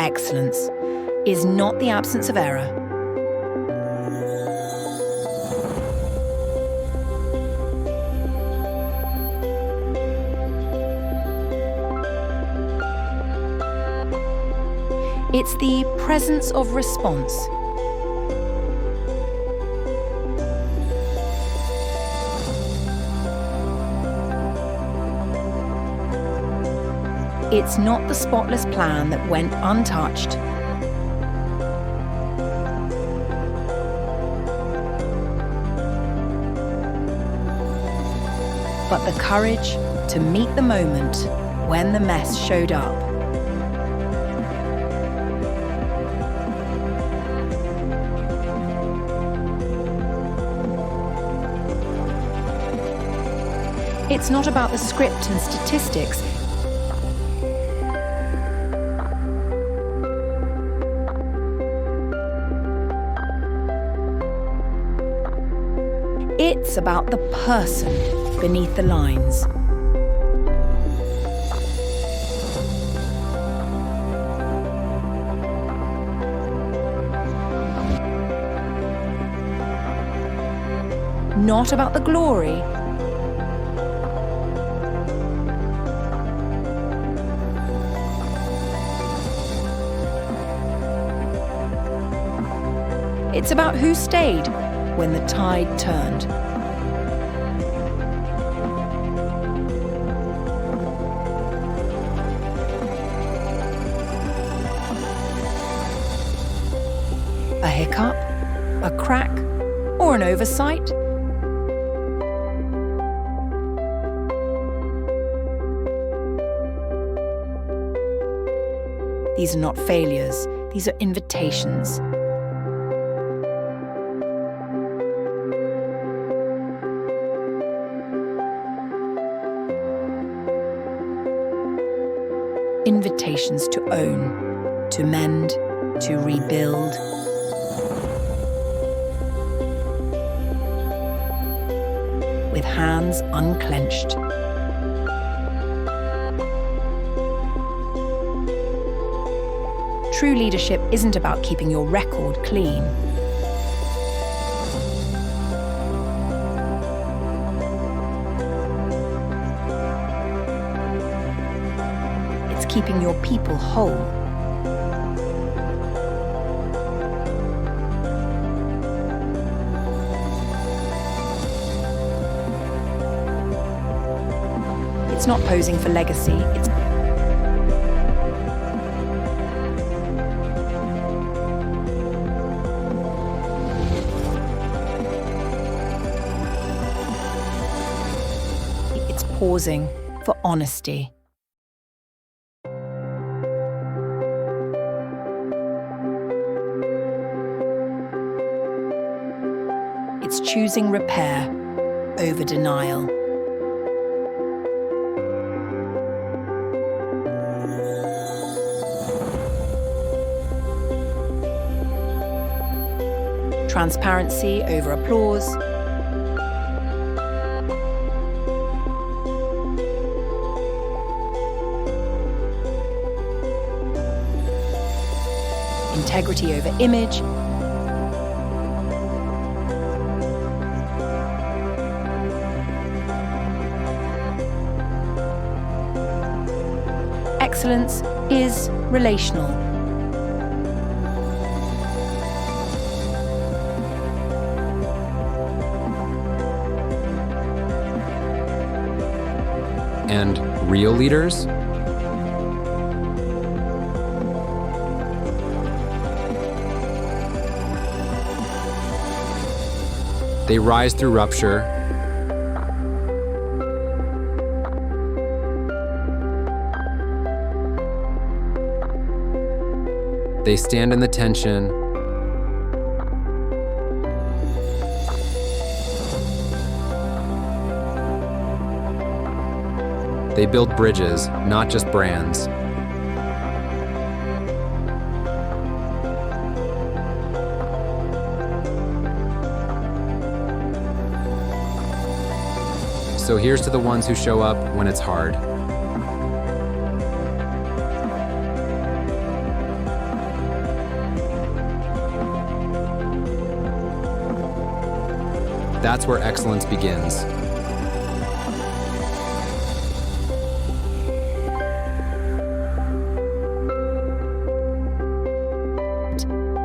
Excellence is not the absence of error. It's the presence of response. It's not the spotless plan that went untouched. But the courage to meet the moment when the mess showed up. It's not about the script and statistics. It's about the person beneath the lines. Not about the glory. It's about who stayed when the tide turned. A hiccup, a crack, or an oversight? These are not failures, these are invitations. Invitations to own, to mend, to rebuild. With hands unclenched. True leadership isn't about keeping your record clean. Keeping your people whole. It's not posing for legacy, it's pausing for honesty. It's choosing repair over denial. Transparency over applause. Integrity over image. Excellence is relational. And real leaders? They rise through rupture. They stand in the tension. They build bridges, not just brands. So here's to the ones who show up when it's hard. That's where excellence begins.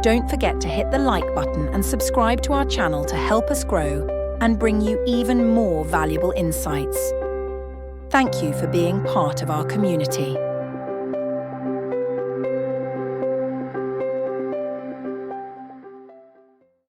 Don't forget to hit the like button and subscribe to our channel to help us grow and bring you even more valuable insights. Thank you for being part of our community.